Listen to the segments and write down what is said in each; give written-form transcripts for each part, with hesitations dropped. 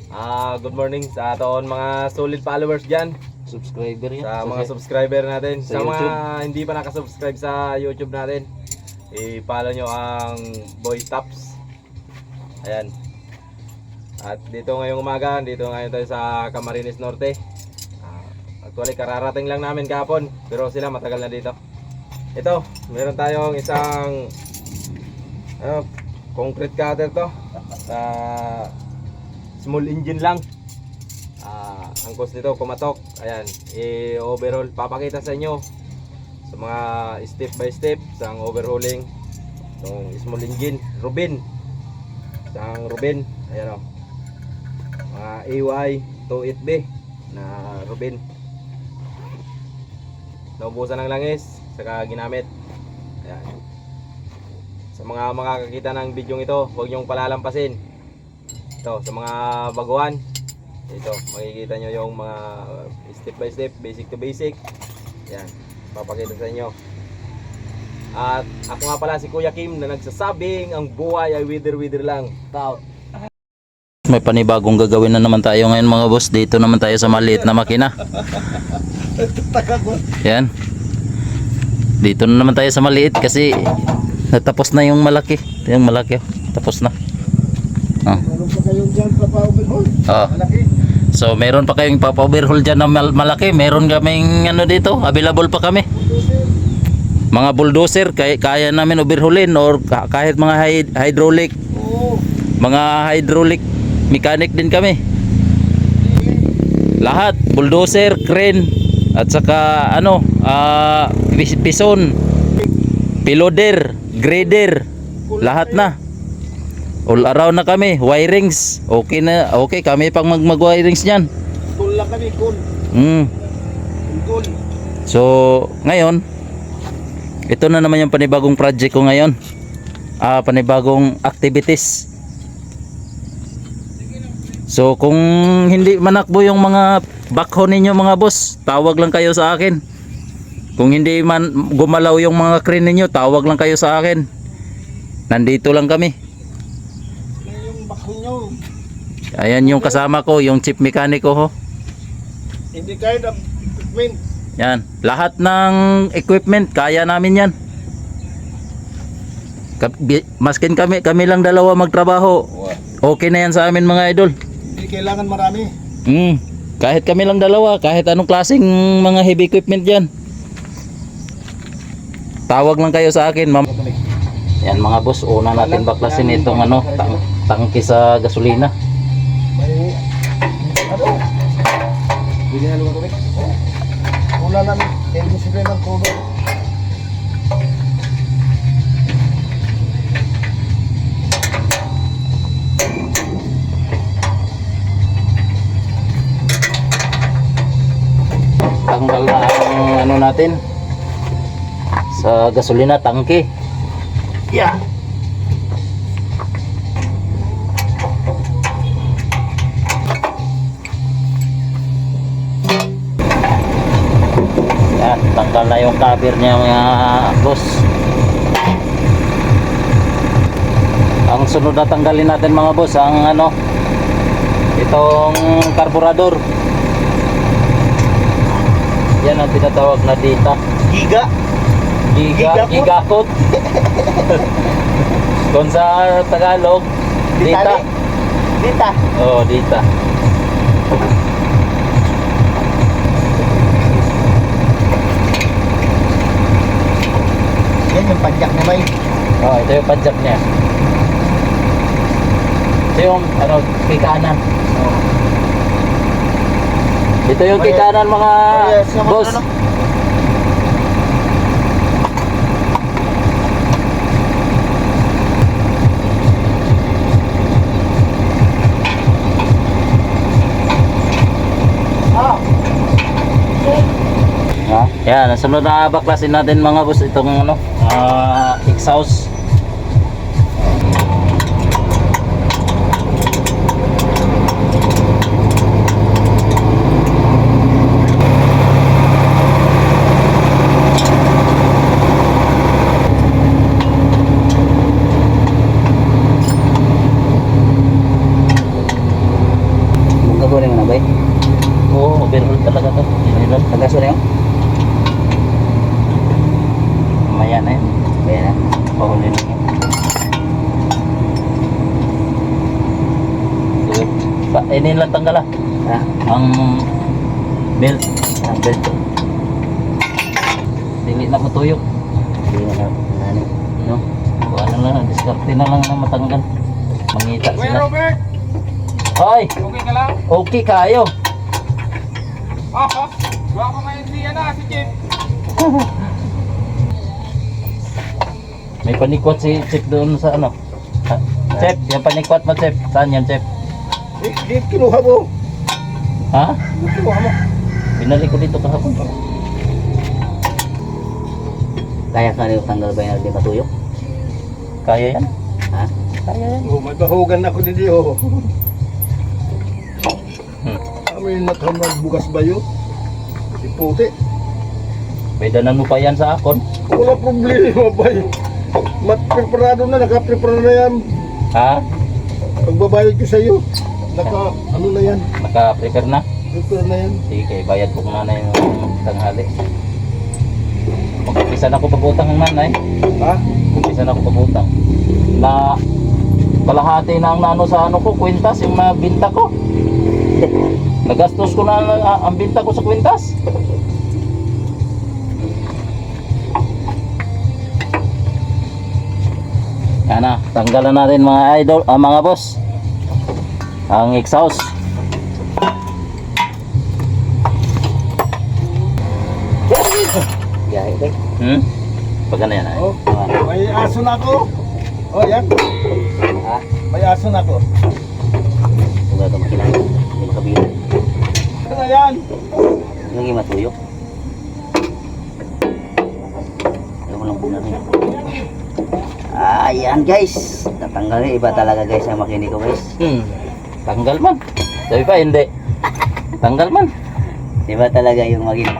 Good morning sa aton mga solid followers dyan. Subscriber yan. Sa mga subscriber natin. Sa Sa mga YouTube. hindi pa nakasubscribe sa YouTube natin, i-follow nyo ang Boy Tops. Ayan. At dito ngayong umaga, dito ngayon tayo sa Camarines Norte. Actually, kararating lang namin kahapon, pero sila matagal na dito. Ito, meron tayong isang concrete cutter to. Small engine lang. Ang cost nito kumatok. Ayan, i-overhaul. Papakita sa inyo sa mga step by step sa overhauling itong small engine Rubin. Isang Rubin. Ayan o, mga AY 28B na Rubin. Naubusan ng langis saka ginamit. Ayan. Sa mga makakakita ng video ito, huwag nyong palalampasin. Ito, sa mga baguhan, ito, makikita nyo yung mga step by step, basic to basic. Yan, papakita sa inyo. At ako nga pala si Kuya Kim na nagsasabing ang buhay ay wither lang. Tao. May panibagong gagawin na naman tayo ngayon mga boss. Dito naman tayo sa maliit na makina. Yan. Dito na naman tayo sa maliit kasi natapos na yung malaki. Yung malaki, tapos na. Meron pa kayong dyan papa-overhaul? Malaki. So meron pa kayong papa-overhaul dyan na malaki. Meron kaming ano dito, available pa kami. Mga bulldozer, kaya namin overhaulin or kahit mga hydraulic. Mga hydraulic mechanic din kami. Lahat, bulldozer, crane, at saka ano, pison, piloder, grader, lahat na. All around na kami, wirings. Okay na, okay kami pang mag-wirings niyan. Cool lang kami, cool. Cool. So, ngayon, ito na naman yung panibagong project ko ngayon. Panibagong activities. So, kung hindi manakbo yung mga backhoe ninyo mga boss, tawag lang kayo sa akin. Kung hindi man gumalaw yung mga crane ninyo, tawag lang kayo sa akin. Nandito lang kami. Ayan yung kasama ko, yung chief mechanic ko ho. Hindi kayo na equipment. Yan, lahat ng equipment kaya namin yan. Maskin kami lang dalawa magtrabaho. Okay na yan sa amin mga idol. Hindi kailangan marami. Kahit kami lang dalawa, kahit anong klaseng mga heavy equipment yan, tawag lang kayo sa akin, ma'am. Yan mga boss, una natin baklasin itong ano, tangke sa gasolina. May ano? Hindi na lugar kami. Wala namin. Hindi sila ng cover. Tanggal na ang ano natin sa gasolina tangke. Yeah. Yan, tanggal na yung cover niya mga boss. Ang sunod na tanggalin natin mga boss ang ano, itong carburetor. Yan ang tinatawag na dita. Gigakot. Kung sa Tagalog, dita. Dita. Oh, dita. Yan yung padyak na may. Oh, ito yung padjak niya. Ito yung ano, kikanan. Ito yung kikanan mga boss. Yan, sunod na baklasin natin mga boss itong ano, exhaust. kaso na yun? Maya na yun. Kaya na. Pahuli lang yun. So, inin lang tanggal ah. Ha? Ang belt. Ang belt. Dili na matuyok. Hindi na nani. No? Ano lang, diskarte na lang na matanggal. Mangita Kuya sila. Robert, Hoy! okay ka lang? Okay kayo. Gawa ko ngayon si Chip. May panikwat si Chip doon sa ano. Chip, yung panikwat mo Chip. Saan yan Chip? Di kinuha mo. Ha? Di kinuha mo. Binalik ko dito kahapon. Kaya ka rin tanggal ba yan di matuyok? Kaya yan? Ha? Kaya yan. Oh, may bahugan ako dito. Oh. Amin matamag bukas ba yun? Si puti. May danan mo pa yan sa akon. Wala problema ba yun? Preparado na, naka-prepare na yan. Ha? Pagbabayad ko sa iyo, ano na yan? Naka-prepare na? Prepare na yan. Sige, bayad ko muna na yung tanghali. Mag-umpisa na ako pag-utang ng nanay. Ha? Umpisa na ako pag-utang. Na kalahati na ang nano sa ano ko, kwintas, yung nabinta ko. Nagastos ko na ang binta ko sa kwintas. Yan na, tanggalan natin mga idol, mga boss. Ang exhaust. Gahe kay. Pag ano yan ay. Oh, may aso na ako. Oh, yan. Ha? May aso na ako. Wala ka makilang. Hindi makabilang. Ano na yan? Yung yung matuyok. Alam mo lang po natin. Ayan guys. Natanggal na. Iba talaga guys ang makinig ko guys. Tanggal man. Sabi pa hindi. Tanggal man. Iba talaga yung makinig.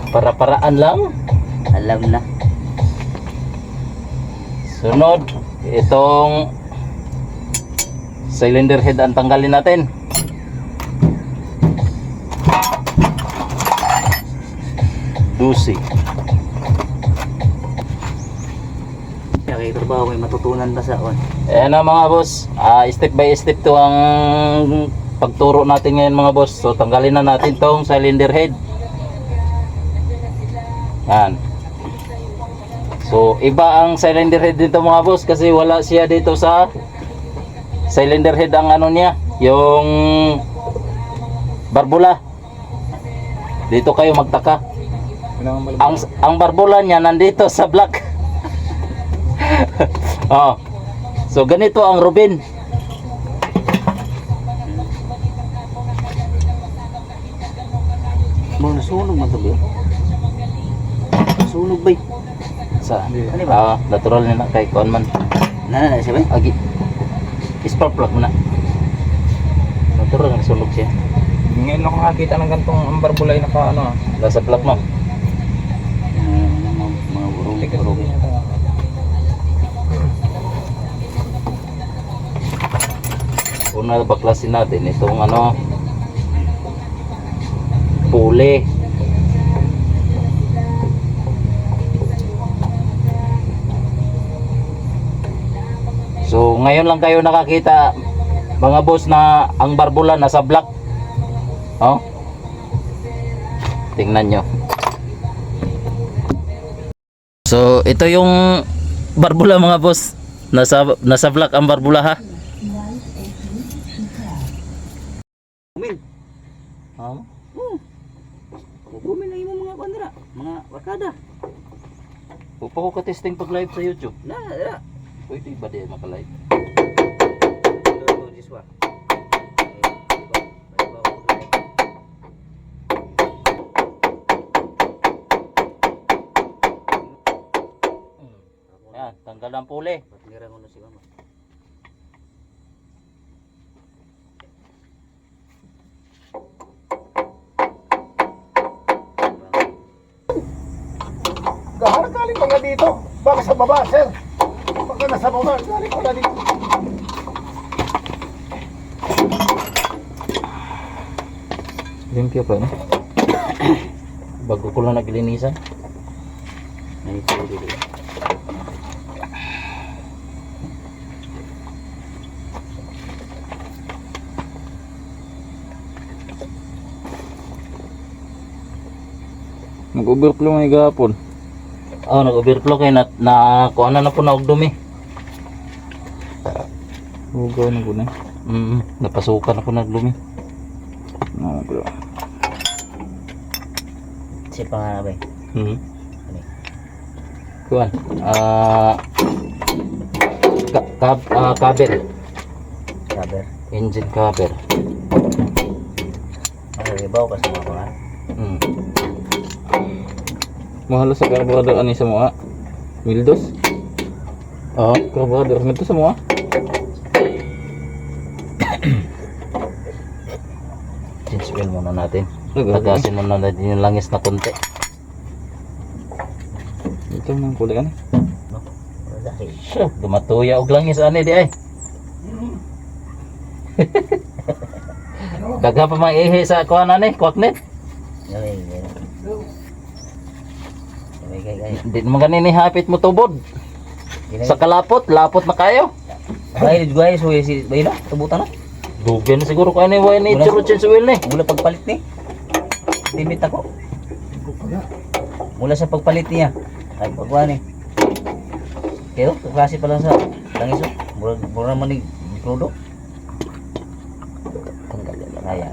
Para-paraan lang. Alam na. Sunod, itong cylinder head ang tanggalin natin. Dusi. Kaya trabaho may matutunan ba sa on? Ayan na mga boss. Step by step to ang pagturo natin ngayon mga boss. So tanggalin na natin tong cylinder head. Yan. So iba ang cylinder head dito mga boss kasi wala siya dito sa cylinder head ang ano niya, yung barbula. Dito kayo magtaka. Ang barbula niya nandito sa block. Oh. So ganito ang Rubin. Mo nasunog man to ba? Nasunog ba? Sa Ano ba? natural na kay kuan man. Na siya ba? Agi. Spark plug muna. Natural ang sunog siya. Ngayon ako nakakita ng gantong ambar bulay na ka ano. Nasa plug mo. Mga burong. Una baklasin natin itong ano puli. So ngayon lang kayo nakakita mga boss na ang barbula nasa black. Oh. Tingnan nyo. So ito yung barbula mga boss. Nasa black ang barbula ha. Kumin. Oh. Kumin na imo mga bandera, mga barkada. Upo ko ka-testing pag live sa YouTube. Na. Pwede ba di maka-live? This one. Yan, tanggal ang puli. Patingiran ko na si mama. Galing ko na dito. Baka sa baba, sir. Baka nasa baba. Galing ko na dito. Limpyo pa, no? Bago ko lang naglinisan. Ay, ito dito. Nag-overflow nga gahapon. Oh, nag-overflow kay na kuana na po na og dumi. Hugaw na po na. Napasukan na po na dumi. No, bro. Si pangalan ba? Kuan. Cover. Saber. Engine cover. Mag-ibaw ka sa mga pangalan. Mahal sa karburador ani sa mga Wildos. Oh, karburador nito sa mga. Change oil muna natin. Tagasin muna natin yung langis na konti. Ito nang kulay ani. Dahil. Sure, dumatuya og langis ani di ay. Daga pa mang ihi sa kuan ani, kwaknet. Gawin. Hindi naman ganini hapit mo tubod. Sa kalapot, lapot na kayo. Gawin, so si Baylo, tubutan na. Dugan na siguro kaya ni Wayne Chiro change oil ni. Mula pagpalit ni. Limit ako. Mula sa pagpalit niya. Ay, pagkuha ni. Pero, klase pa lang sa langis. Mura naman ni Crudo. Tanggal yan. Kaya.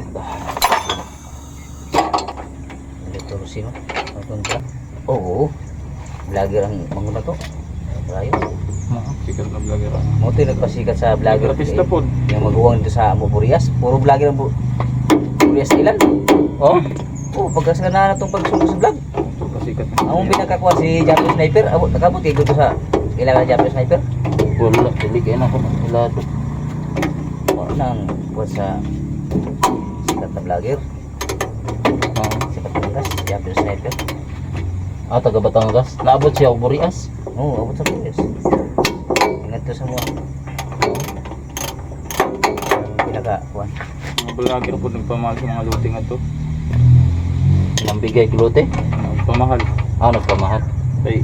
Ito Rosino. Oo. Vlogger ang manguna to. Rayo. Sikat na vlogger. Mo to nagpasikat sa vlogger. Artista po. Yung magawa dito sa Burias. Puro vlogger ang Burias ilan. Oh, Pagkas ka na itong pagsunod sa vlog. pasikat. Ang pinakakuha si Jumping Sniper. Nakabot kayo dito sa kailangan Jumping Sniper. Wala, dili kaya na ako hilado. Wala nang buat sa sikat na vlogger. Sikat na gas, Jumping Sniper. Taga Batangas. Naabot siya og Burias. Oo, abot sa Burias. Ingat to sa mga. Ang pinakakuha. Mga vlogger po nagpamahal sa mga luting ato. Nang bigay kilote. Nagpamahal. Nagpamahal. Kay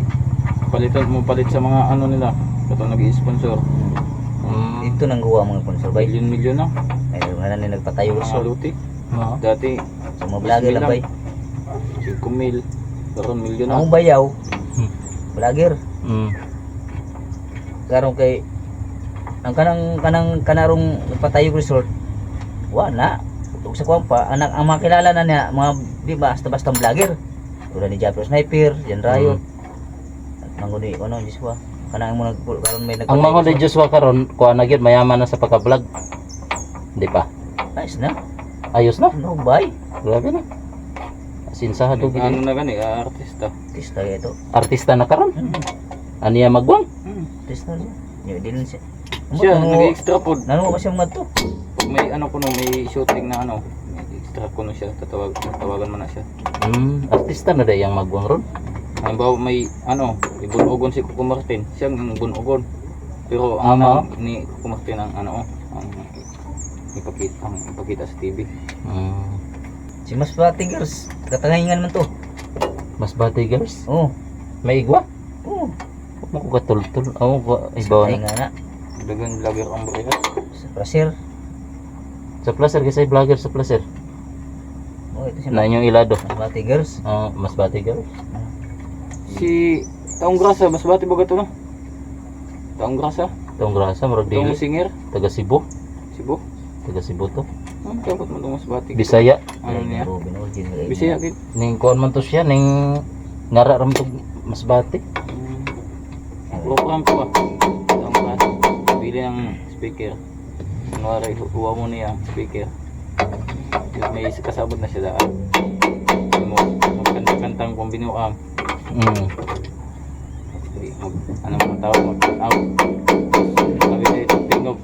palitan mo palit sa mga ano nila. Katong nag-i-sponsor. Dito nang gawa mga sponsor bay. Milyon na. Ay, wala na nagpatayo Mga so. luti. Dati Sa mga vlogger lang bay. 5,000. Karon milyon na. Ang bayaw. Vlogger. Karon kay ang kanarong nagpatayo resort. Wala. Ug sa kuwan pa ang makilala na niya mga di basta-basta vlogger. Tulad ni Japper Sniper, Jan Rayo. At manguni ano Joshua. Kanang mo karon may Ang mga ni Joshua karon kuha na gyud mayaman na sa pagka-vlog. Di pa. Nice na. Ayos na. No bay. Grabe na. Sinsahado Ano gid. na gani artista. Tista ito. Artista na karon. Aniya magwang. Tista niya. Yo din siya. Siya nag-extra po. Nanu ba siya madto? Pag may ano ko no, may shooting na ano, may extra ko no siya, tatawagan mo na siya. Artista na dayang magwang ron. Halimbawa may ano, ibunogon si Kuko Martin, siya ang bunogon. Pero Ama. ni Kuko Martin ang ano, ang ipakita sa TV. Si Mas Tigers, katangahingan man to. Mas bati girls. Oh. May igwa. Oh. Mo ko katultul. Ibaw Ay na. nga na. Dagan vlogger ang Burias. Sa Prasir. Sa placer kasi vlogger sa placer. Oh, ito si Na inyong ilado. Mas Tigers. Mas bati girls. Si Taong Grasa, mas bati ba gato no? Taong Grasa, Tong grasa murag Taong dili. Singer, Taga Cebu. Cebu. Taga Cebu to. Dapat mo itong mas bati. Bisaya. Ano niya? Robin Origin. Bisaya gid. Ning kuan man to siya ning ngara ram to mas bati. Program ko ba? Taong Grasa. Bili ng speaker. Kunwari, huwa mo niya speaker. May kasabot na siya daan. Magkanta-kantang pambinuang. Ano mo tawag mag-out. Sabi dito, tingog.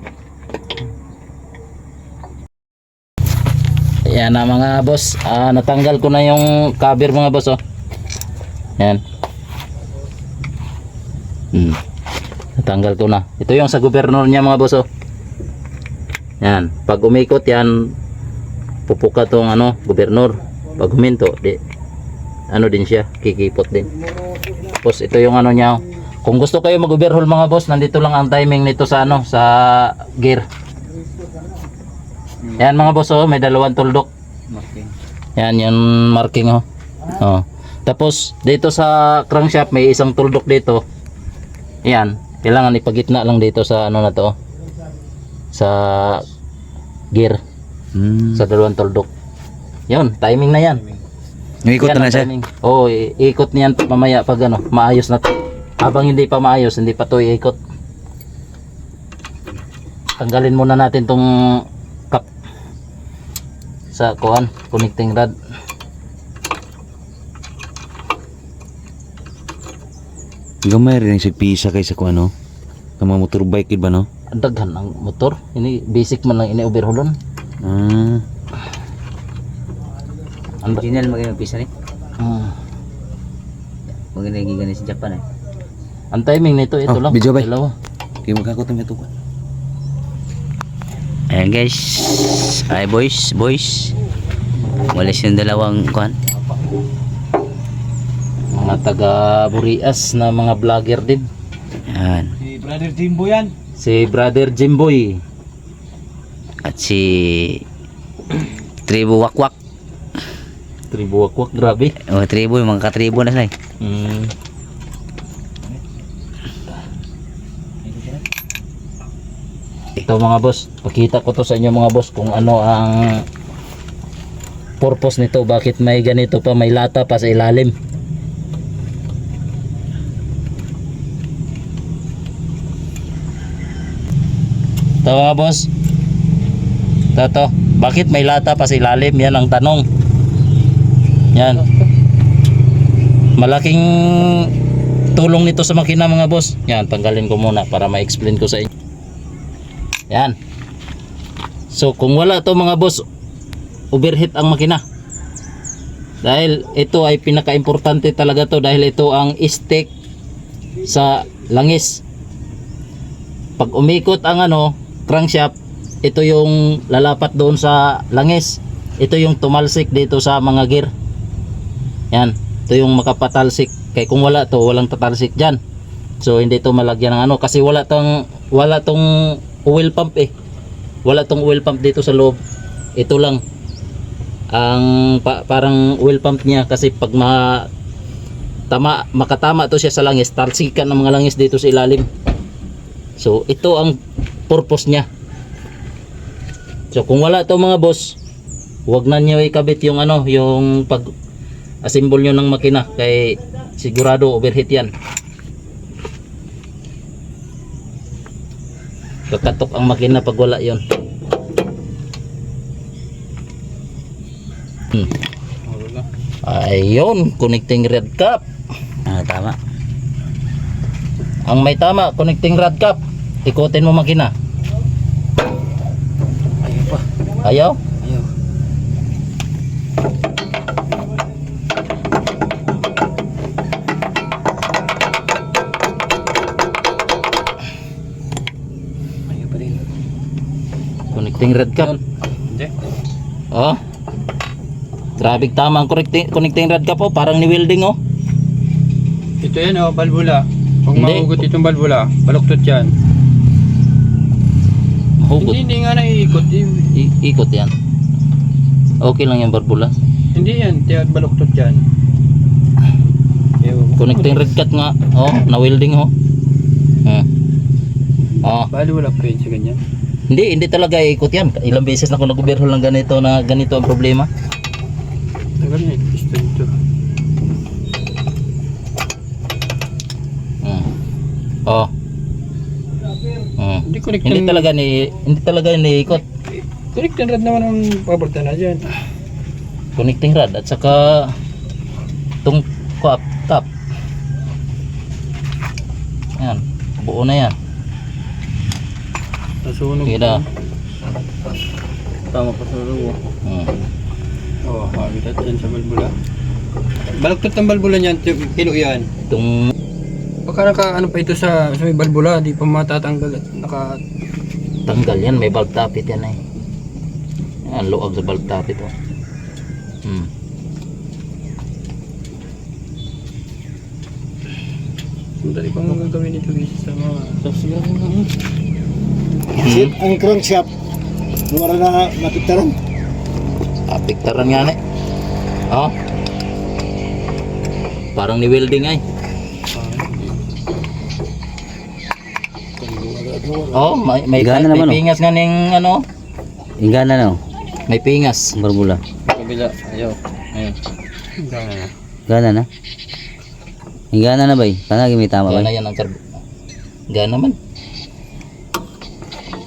Yan na mga boss. Natanggal ko na yung cover mga boss oh. Yan. Natanggal ko na. Ito yung sa gobernador niya mga boss oh. Yan. Pag umikot yan, pupuka tong ano, gobernador. Pag huminto, di ano din siya, kikipot din. Tapos ito yung ano niya. Kung gusto kayo mag-overhaul mga boss, nandito lang ang timing nito sa ano, sa gear. Yan mga boss, oh, may dalawang tuldok. Marking. Yan yung marking, oh. Oh. Tapos dito sa crankshaft may isang tuldok dito. Yan, kailangan ipagitna lang dito sa ano na to, oh. Sa gear, sa dalawang tuldok. Yun, timing na yan. Ikot Yan na ang siya. timing. Oo, iikot niyan mamaya pag ano, maayos na to. Habang hindi pa maayos, hindi pa to iikot. Tanggalin muna natin tong cup sa kuan, connecting rod. Gamay rin siya pisa kay sa kung ano. Kama motorbike ba no? Ang daghan ang motor. Ini basic man lang ini overhaulon. Ah. Original maging pisa ni. Hmm. Maganda gigan sa Japan eh. Ang timing nito ito Oh, lang. video ba? Dalawa. Kaya magkakot na ito. Ayan guys. Ay boys. Walis yung dalawang kuan. Mga taga Burias na mga vlogger din. Ayan. Si Brother Jimbo yan. Si Brother Jimboy. At si Tribo Wakwak. Tribuakwak, grabe. O tribo, mga katribo na sila eh. Hmm. Ito mga boss, pakita ko to sa inyo mga boss kung ano ang purpose nito, bakit may ganito pa, may lata pa sa ilalim. Ito mga boss, ito, bakit may lata pa sa ilalim, yan ang tanong. Yan, malaking tulong nito sa makina mga boss. Yan, tanggalin ko muna para ma-explain ko sa inyo. Yan. So kung wala to mga boss, overheat ang makina. Dahil ito ay pinaka-importante talaga to, dahil ito ang stick sa langis. Pag umikot ang ano, crankshaft, ito yung lalapat doon sa langis. Ito yung tumalsik dito sa mga gear. Yan, ito yung makapatalsik. Kaya kung wala to, walang tatalsik dyan. So hindi to malagyan ng ano, kasi wala tong oil pump eh. Wala tong oil pump dito sa loob. Ito lang ang parang oil pump niya, kasi pag makatama to siya sa langis, talsikan ng mga langis dito sa ilalim. So ito ang purpose niya. So kung wala to mga boss, huwag na niyo ikabit yung ano, yung pag assemble nyo ng makina, kay sigurado overheat yan. Kakatok ang makina pag wala yon. Ayun, connecting rod cap. Ah, tama. Ang may tama, connecting rod cap. Ikutin mo makina. Ayaw pa. Ayaw? Ayaw. Ayaw pa rin. Connecting rod cap. Hindi. Oh. Grabe tama ang connecting rod cap, oh, parang ni welding, oh. Ito yan oh, balbula. Pag Hindi. mahugot itong balbula, baluktot yan. Hugot. Hindi nga naiikot. Ikot yan. Okay lang yung barbula. Hindi yan, tiyan baluktot yan. Connecting rod cap nga, oh, na welding, oh. Oh. Bali wala pa yun sa ganyan. Hindi talaga ikot yan. Ilang beses na ako nag-overhaul ng ganito na ganito ang problema. Tagal na yung piston ito. Oh. Hindi connecting. Hindi talaga iniikot. Connecting rod naman ang paborta na dyan. Connecting rod at saka itong top. Yan, buo na yan. Nasunog. Kira. Tama pa sa luwa. Oo, habitat yan sa balbula. Baluktot ng balbula niyan, kilo yan. Itong Baka ano pa ito sa may balbula, di pa matatanggal at naka... tanggal yan, may valve tapit yan eh. Ang luag sa valve tapit oh. Dali pang gagawin ito sa mga Kasi ang crankshaft, lumara na napiktaran. Apiktaran nga ni. Oh. Parang ni welding ay. Oh, may Gana may naman, oh. pingas nga ning ano, Ingana na, oh. may pingas. Barbula. kabila. Ayaw. Ayun. Gana na. Ingana na ba? Kana gimi tama ba? Gana yan ang karbo. Gana man.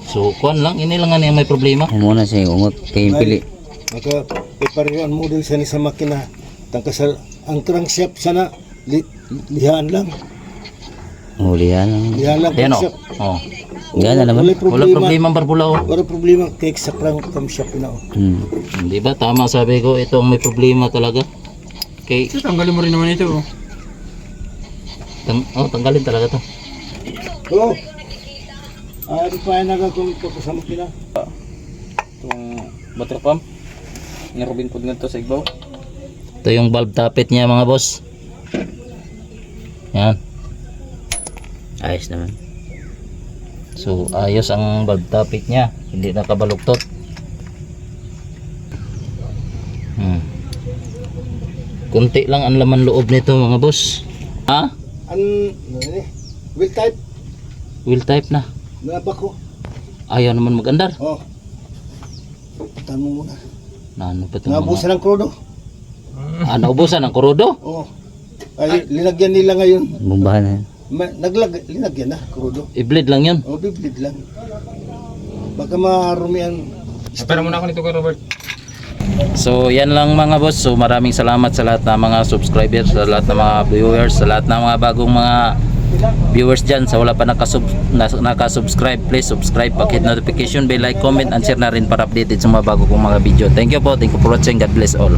So, kuan lang, ini lang nga niya may problema. Muna siya ungot kay pili. Maka ipareho ang model sa ni sa makina. Tangkasal ang crankshaft sana lihaan lang. Hulihan lang. Lihaan lang Ayan oh. crankshaft. Oh. Gana naman. Wala Wala problema ang barbula oh. Wala problema kay sa crankshaft na. Di ba? Tama sabi ko, ito ang may problema talaga. Okay. Tanggalin mo rin naman ito. Tanggalin talaga to. Oh. Di pa na kung ito sa makina. Itong water pump. Nirubin po nga ito sa igbaw. Ito yung valve tappet niya mga boss. Yan. Ayos naman. So ayos ang valve tappet niya. Hindi nakabaluktot. Kunti lang ang laman loob nito mga boss. Ha? Wheel type Wheel type na. nabak ko. Ayaw naman mag-andar. Oh. Tanong mo na. Ano pa itong Nabusan ng krudo. naubusan ang kurudo? Oh. Ay, linagyan nila ngayon. Bumbahan na. Linagyan na, krudo. I-bleed lang yun. O, biblit lang. Baka marumihan. Espera muna ako nito kay Robert. So yan lang mga boss. So maraming salamat sa lahat ng mga subscribers, sa lahat ng mga viewers, sa lahat ng mga bagong mga viewers dyan. Sa wala pa nakasubscribe, please subscribe, pakihit notification bell, like, comment and share na rin para updated sa mga bago kong mga video. Thank you po, thank you for watching. God bless all.